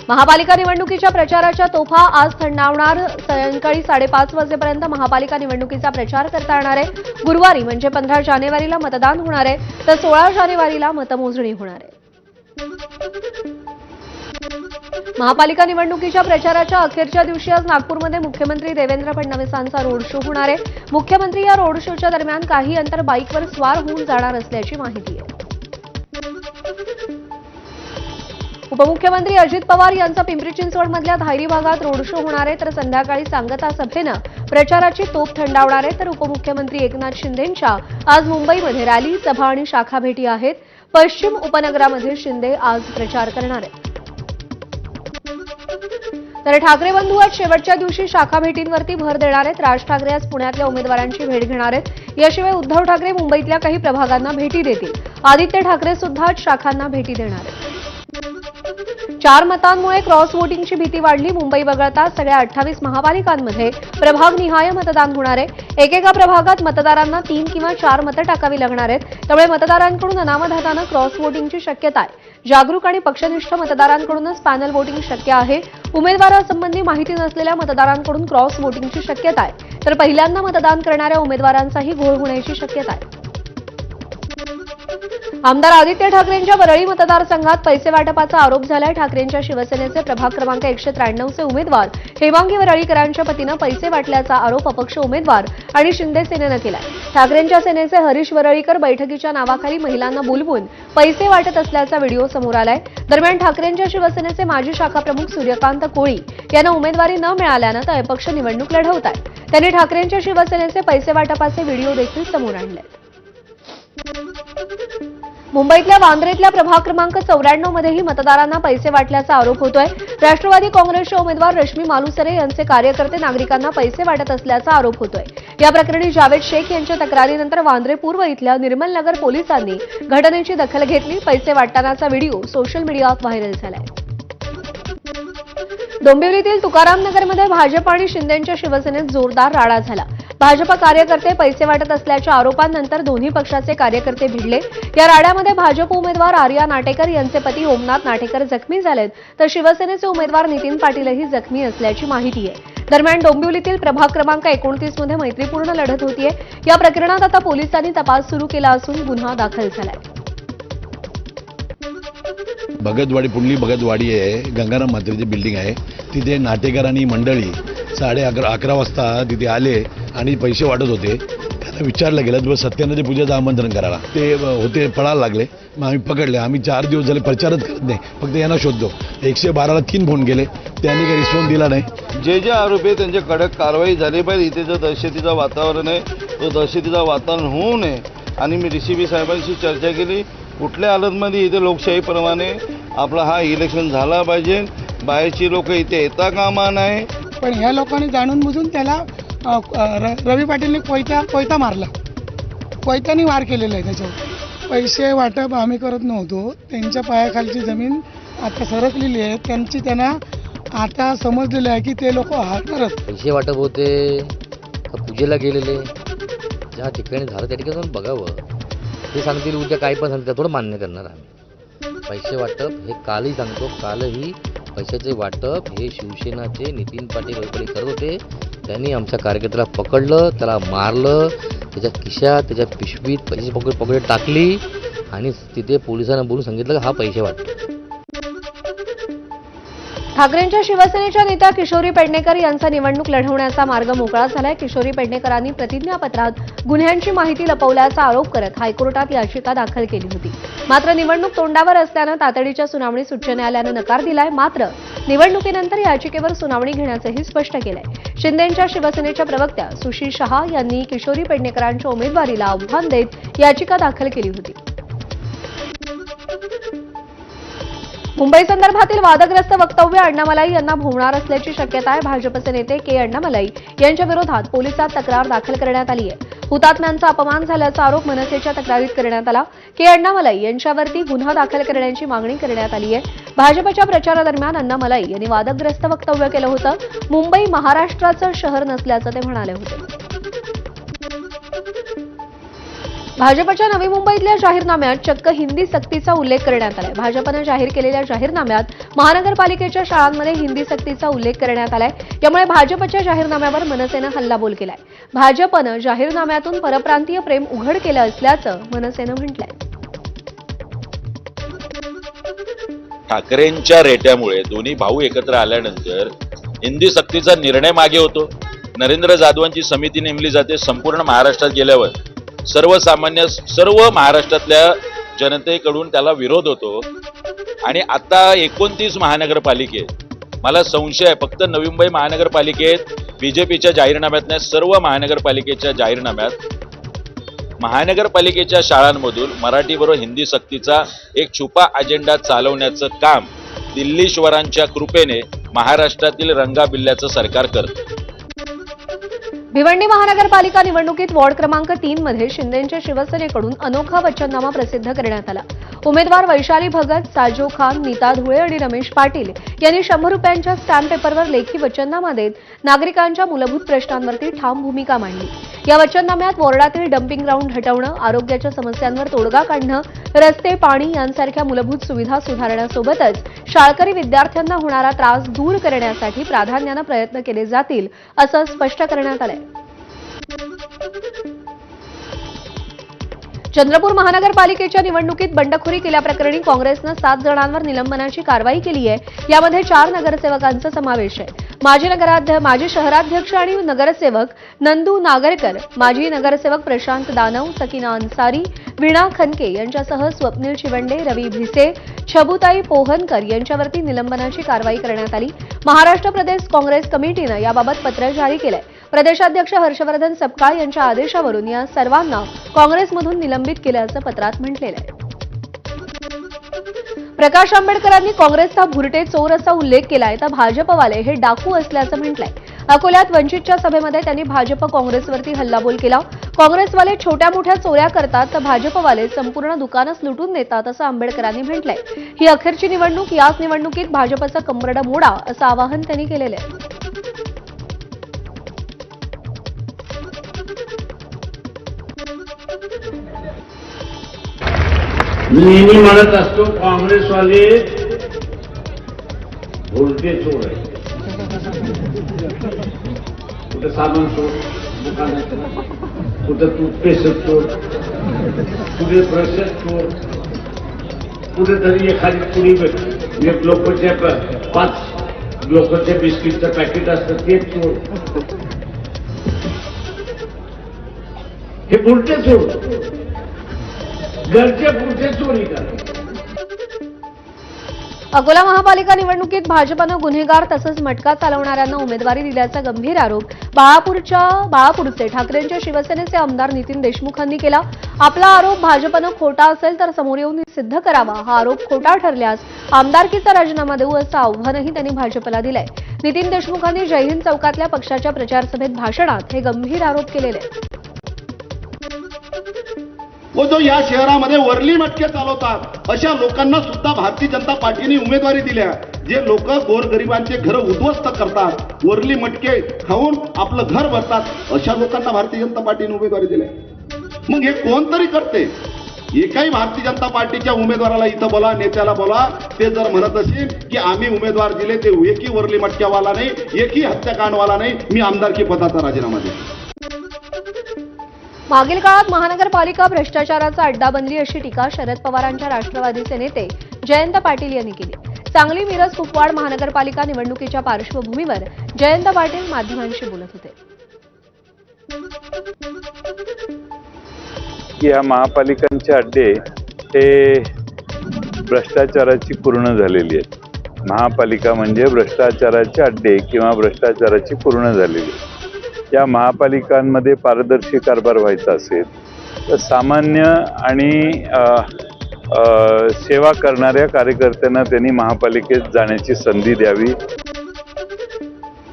महापालिका निवडणुकीच्या प्रचाराच्या तोफा आज थंडावणार। सायंकाळी 5:30 वाजेपर्यंत महापालिका निवडणुकीचा प्रचार करता येणार आहे। गुरुवारी म्हणजे 15 जानेवारीला मतदान होणार आहे, तर 16 जानेवारीला मतमोजणी होणार आहे। महापालिका निवडणुकीच्या प्रचाराच्या अखेरच्या दिवशी आज नागपूरमध्ये मुख्यमंत्री देवेंद्र फडणवीसांचा रोड शो होणार आहे। मुख्यमंत्री या रोड शोच्या दरम्यान काही अंतर बाईकवर स्वार होऊन जाणार असल्याची माहिती आहे। उपमुख्यमंत्री अजित पवार यांचा पिंपरी चिंचवडमधल्या धायरी भागात रोड शो होणार आहे, तर संध्याकाळी सांगता सभेनं प्रचाराची तोफ थंडावणार आहे। तर उपमुख्यमंत्री एकनाथ शिंदेंच्या आज मुंबईमध्ये रॅली, सभा आणि शाखा भेटी आहेत। पश्चिम उपनगरामध्ये शिंदे आज प्रचार करणार आहेत। तर ठाकरे बंधू आज शेवटच्या दिवशी शाखा भेटींवरती भर देणार आहेत। राज ठाकरे आज पुण्यातल्या उमेदवारांची भेट घेणार आहेत। याशिवाय उद्धव ठाकरे मुंबईतल्या काही प्रभागांना भेटी देतील। आदित्य ठाकरे सुद्धा आज शाखांना भेटी देणार आहेत। 4 मतांमुळे क्रॉस वोटिंगची भीती वाढली। मुंबई वगळता सगळ्या 28 महापालिकांमध्ये प्रभागनिहाय मतदान होणार आहे। एकेका प्रभागात मतदारांना 3 किंवा 4 मतं टाकावी लागणार आहेत। त्यामुळे मतदारांकडून अनामधानानं क्रॉस वोटिंगची शक्यता आहे। जागरूक आणि पक्षनिष्ठ मतदारांकडूनच पॅनल वोटिंग शक्य आहे। उमेदवारासंबंधी माहिती नसलेल्या मतदारांकडून क्रॉस वोटिंगची शक्यता आहे, तर पहिल्यांदा मतदान करणाऱ्या उमेदवारांचाही घोळ होण्याची शक्यता आहे। आमदार आदित्य ठाकरेंच्या वरळी मतदारसंघात पैसे वाटपाचा आरोप झालाय। ठाकरेंच्या शिवसेनेचे प्रभाग क्रमांक 193 चे उमेदवार हेमांगी वरळीकरांच्या पतीनं पैसे वाटल्याचा आरोप अपक्ष उमेदवार आणि शिंदे सेनेनं केलाय। ठाकरेंच्या सेनेचे हरीश वरळीकर बैठकीच्या नावाखाली महिलांना बोलवून पैसे वाटत असल्याचा व्हिडिओ समोर आलाय। दरम्यान ठाकरेंच्या शिवसेनेचे माजी शाखा प्रमुख सूर्यकांत कोळी यांना उमेदवारी न मिळाल्यानं ते अपक्ष निवडणूक लढवत आहेत। त्यांनी ठाकरेंच्या शिवसेनेचे पैसे वाटपाचे व्हिडिओ देखील समोर आणले। मुंबईतल्या वांद्रेतल्या प्रभाग क्रमांक 94 मध्येही मतदारांना पैसे वाटल्याचा आरोप होतोय। राष्ट्रवादी काँग्रेसच्या उमेदवार रश्मी मालुसरे यांचे कार्यकर्ते नागरिकांना पैसे वाटत असल्याचा आरोप होतोय। या प्रकरणी जावेद शेख यांच्या तक्रारीनंतर वांद्रे पूर्व इथल्या निर्मल नगर पोलिसांनी घटनेची दखल घेतली। पैसे वाटतानाचा व्हिडिओ सोशल मीडियावर व्हायरल झालाय। डोंबिवलीतील तुकाराम नगरमध्ये भाजप आणि शिंदेंच्या शिवसेनेत जोरदार राडा झाला। भाजप कार्यकर्ते पैसे वाटत असल्याच्या आरोपांनंतर दोन्ही पक्षाचे कार्यकर्ते भिडले। या राड्यामध्ये भाजप उमेदवार आर्या नाटेकर यांचे पती ओमनाथ नाटेकर जखमी झालेत, तर शिवसेनेचे उमेदवार नितीन पाटीलही जखमी असल्याची माहिती आहे। दरम्यान डोंबिवलीतील प्रभाग क्रमांक 29 मध्ये मैत्रीपूर्ण लढत होतीये। या प्रकरणात आता पोलिसांनी तपास सुरू केला असून गुन्हा दाखल झालाय। भगतवाडी पुंडली भगतवाडी आहे, गंगाराम म्हात्रेची बिल्डिंग आहे। तिथे नाटेकर आणि मंडळी 11:30 वाजता तिथे आले आणि पैसे वाटत होते। त्यांना विचारलं गेलं तर सत्यानंद पूजेचं आमंत्रण करायला ते होते, पळायला लागले। मग आम्ही पकडले। आम्ही 4 दिवस झाले प्रचारच करत नाही, फक्त यांना शोधतो। 112ला 3 फोन केले, त्यांनी काही रिस्पॉन्स दिला नाही। जे आरोपी आहेत त्यांची कडक कारवाई झाली पाहिजे। इथे जो दहशतीचं वातावरण आहे तो दहशतीचं वातावरण होऊ नये। आणि मी DCP साहेबांशी चर्चा केली, कुठल्या हालतमध्ये इथे लोकशाहीप्रमाणे आपला हा इलेक्शन झाला पाहिजे। बाहेरची लोक इथे येता कामा नये। पण ह्या लोकांनी जाणून बुजून त्याला रवी पाटीलने कोयता मारला, कोयत्याने वार केलेला आहे त्याच्यावर। पैसे वाटप आम्ही करत नव्हतो। त्यांच्या पायाखालची जमीन आता सरकलेली आहे। त्यांना आता समजलेलं आहे की ते लोक हारणारच। पैसे वाटप होते का पूजेला गेलेले, ज्या ठिकाणी झालं त्या ठिकाणी जाऊन बघावं। ते सांगतील उद्या काही पण सांगतील, थोडं मान्य करणार आम्ही। पैसे वाटप हे कालही सांगतो, कालही पैशाचे वाटप हे शिवसेनाचे नितीन पाटील वगैरे करत होते। त्यांनी आमच्या कार्यकर्त्याला पकडलं, त्याला मारलं, त्याच्या खिशात त्याच्या पिशवीत पैसे पकडे टाकली आणि तिथे पोलिसांना बोलून सांगितलं की हा पैसे वाटप। ठाकरेंच्या शिवसेनेच्या नेत्या किशोरी पेडणेकर यांचा निवडणूक लढवण्याचा मार्ग मोकळा झालाय। किशोरी पेडणेकरांनी प्रतिज्ञापत्रात गुन्ह्यांची माहिती लपवल्याचा आरोप करत हायकोर्टात याचिका दाखल केली होती। मात्र निवडणूक तोंडावर असल्यानं तातडीच्या सुनावणीस उच्च न्यायालयानं नकार दिलाय। मात्र निवडणुकीनंतर याचिकेवर सुनावणी घेण्याचंही स्पष्ट केलंय। शिंदेंच्या शिवसेनेच्या प्रवक्त्या सुशील शहा यांनी किशोरी पेडणेकरांच्या उमेदवारीला आव्हान देत याचिका दाखल केली होती। मुंबई संदर्भातील वादग्रस्त वक्तव्य अण्णामलाई यांना भोवणार असल्याची शक्यता आहे। भाजपचे नेते के अण्णामलाई यांच्या विरोधात पोलिसात तक्रार दाखल करण्यात आली आहे। हुतात्म्यांचा अपमान झाल्याचा आरोप मनसेच्या तक्रारीत करण्यात आला। के अण्णामलाई यांच्यावरती गुन्हा दाखल करण्याची मागणी करण्यात आली आहे। भाजपच्या प्रचारादरम्यान अण्णामलाई यांनी वादग्रस्त वक्तव्य केलं होतं। मुंबई महाराष्ट्राचं शहर नसल्याचं ते म्हणाले होते। भाजपच्या नवी मुंबईतल्या जाहीरनाम्यात चक्क हिंदी सक्तीचा उल्लेख करण्यात आलाय। भाजपनं जाहीर केलेल्या जाहीरनाम्यात महानगरपालिकेच्या शाळांमध्ये हिंदी सक्तीचा उल्लेख करण्यात आलाय. यामुळे भाजपच्या जाहीरनाम्यावर मनसेनं हल्लाबोल केलाय. भाजपनं जाहीरनाम्यातून परप्रांतीय प्रेम उघड केलं असल्याचं मनसेनं म्हटलंय. ठाकरेंच्या रेट्यामुळे दोन्ही भाऊ एकत्र आल्यानंतर हिंदी सक्तीचा निर्णय मागे होतो. नरेंद्र जाधवांची समिती नेमली जाते. संपूर्ण महाराष्ट्रात गेल्यावर सर्व महाराष्ट्रातल्या जनतेकडून त्याला विरोध होतो. आणि आता 29 महानगरपालिकेत मला संशय आहे, फक्त नवी मुंबई महानगरपालिकेत बीजेपीच्या जाहीरनाम्यात नाही, सर्व महानगरपालिकेच्या जाहीरनाम्यात महानगरपालिकेच्या शाळांमधून मराठीबरोबर हिंदी सक्तीचा एक छुपा अजेंडा चालवण्याचं काम दिल्लीश्वरांच्या कृपेने महाराष्ट्रातील रंगाबिल्ल्याचं सरकार करतं. भिवंडी महानगरपालिका निवडणुकीत वॉर्ड क्रमांक 3 मध्ये शिंदेच्या शिवसेनेकडून अनोखा वचननामा प्रसिद्ध करण्यात आला. उमेदवार वैशाली भगत, साजो खान, नीता धुळे आणि रमेश पाटील यांनी 100 रुपयांच्या स्टॅम्प पेपरवर लेखी वचननामा देत नागरिकांच्या मूलभूत प्रश्नांवरती ठाम भूमिका मांडली. या वचननाम्यात वॉर्डातील डम्पिंग ग्राउंड हटवणं, आरोग्याच्या समस्यांवर तोडगा काढणं, रस्ते, पाणी यांसारख्या मूलभूत सुविधा सुधारण्यासोबतच शाळकरी विद्यार्थ्यांना होणारा त्रास दूर करण्यासाठी प्राधान्यानं प्रयत्न केले जातील असं स्पष्ट करण्यात आलंय. चंद्रपूर महानगरपालिकेच्या निवडणुकीत बंडखोरी केल्याप्रकरणी काँग्रेसनं 7 जणांवर निलंबनाची कारवाई केली आहे. यामध्ये 4 नगरसेवकांचा समावेश आहे. माजी शहराध्यक्ष आणि नगरसेवक नंदू नागरकर, माजी नगरसेवक प्रशांत दानव, सकीना अन्सारी, वीणा खनके यांच्यासह स्वप्नील शिवंडे, रवी भिसे, छबुताई पोहनकर यांच्यावरती निलंबनाची कारवाई करण्यात आली. महाराष्ट्र प्रदेश काँग्रेस कमिटीनं याबाबत पत्र जारी केलंय. प्रदेशाध्यक्ष हर्षवर्धन सपकाळ यांच्या आदेशावरून या सर्वांना काँग्रेसमधून निलंबित केल्याचं पत्रात म्हटलेलं आहे. प्रकाश आंबेडकरांनी काँग्रेसचा भुरटे चोर असा उल्लेख केलाय, तर भाजपवाले हे डाकू असल्याचं म्हटलंय. अकोल्यात वंचितच्या सभेमध्ये त्यांनी भाजप काँग्रेसवरती हल्लाबोल केला. काँग्रेसवाले छोट्या मोठ्या चोऱ्या करतात, तर भाजपवाले संपूर्ण दुकानच लुटून देतात असं आंबेडकरांनी म्हटलंय. ही अखेरची निवडणूक, याच निवडणुकीत भाजपचं कंबरडं मोडा असं आवाहन त्यांनी केलेलं आहे. नेहमी म्हणत असतो काँग्रेसवाले भोलते चोर आहे. कुठं साबण चोर दुकानात, कुठं टूथपेस्ट चोर, कुठे ब्रश चोर, कुठेतरी एखादी पुडी एक लोकच्या 5 लोकच्या बिस्किटचं पॅकेट असतं ते चोर. हे भोलते चोर घरच्या पुढचे चोरी करतात. अकोला महापालिका निवडणुकीत भाजपनं गुन्हेगार तसंच मटका चालवणाऱ्यांना उमेदवारी दिल्याचा गंभीर आरोप बाळापूरचे ठाकरेंच्या शिवसेनेचे आमदार नितीन देशमुखांनी केला. आपला आरोप भाजपनं खोटा असेल तर समोर येऊन सिद्ध करावा. हा आरोप खोटा ठरल्यास आमदारकीचा राजीनामा देऊ असं आव्हानही त्यांनी भाजपला दिलंय. नितीन देशमुखांनी जयहिंद चौकातल्या पक्षाच्या प्रचारसभेत भाषणात हे गंभीर आरोप केलेले आहेत. व जो या शहरामध्ये वर्ली मटके चालवतात अशा लोकांना सुद्धा भारतीय जनता पार्टीने उमेदवारी दिल्या. जे लोक गोरगरिबांचे घर उद्ध्वस्त करतात, वर्ली मटके खाऊन आपलं घर भरतात, अशा लोकांना भारतीय जनता पार्टीने उमेदवारी दिल्या. मग हे कोणतरी करते. एकाही भारतीय जनता पार्टीच्या उमेदवाराला इथं बोला, नेत्याला बोला, ते जर म्हणत असेल की आम्ही उमेदवार दिले ते एकही वर्ली मटक्यावाला नाही, एकही हत्याकांडवाला नाही, मी आमदारकी पदाचा राजीनामा देतो. मागील काळात महानगरपालिका भ्रष्टाचाराचा अड्डा बनली अशी टीका शरद पवारांच्या राष्ट्रवादीचे नेते जयंत पाटील यांनी केली. सांगली, मिरज, कुपवाड महानगरपालिका निवडणुकीच्या पार्श्वभूमीवर जयंत पाटील माध्यमांशी बोलत होते. या महापालिकांचे अड्डे हे भ्रष्टाचाराची पूर्ण झालेली आहेत. महापालिका म्हणजे भ्रष्टाचाराचे अड्डे किंवा भ्रष्टाचाराची पूर्ण झालेली. या महापालिकांमध्ये पारदर्शी कारभार व्हायचा असेल तर सामान्य आणि सेवा करणाऱ्या कार्यकर्त्यांना त्यांनी महापालिकेत जाण्याची संधी द्यावी.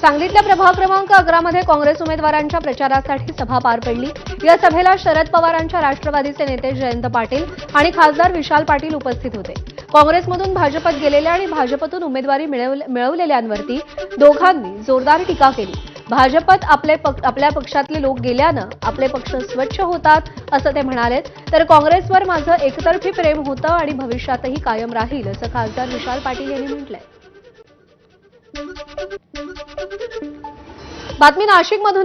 सांगलीतल्या प्रभाग क्रमांक 11 मध्ये काँग्रेस उमेदवारांच्या प्रचारासाठी सभा पार पडली. या सभेला शरद पवारांच्या राष्ट्रवादीचे नेते जयंत पाटील आणि खासदार विशाल पाटील उपस्थित होते. काँग्रेसमधून भाजपत गेलेल्या आणि भाजपतून उमेदवारी मिळवलेल्यांवरती दोघांनी जोरदार टीका केली. भाजपत आपल्या पक्षातले लोक गेल्यानं आपले पक्ष स्वच्छ होतात असं ते म्हणाले. तर काँग्रेसवर माझं एकतर्फी प्रेम होतं आणि भविष्यातही कायम राहील असं खासदार विशाल पाटील यांनी म्हटलंय. बातमी नाशिकमधून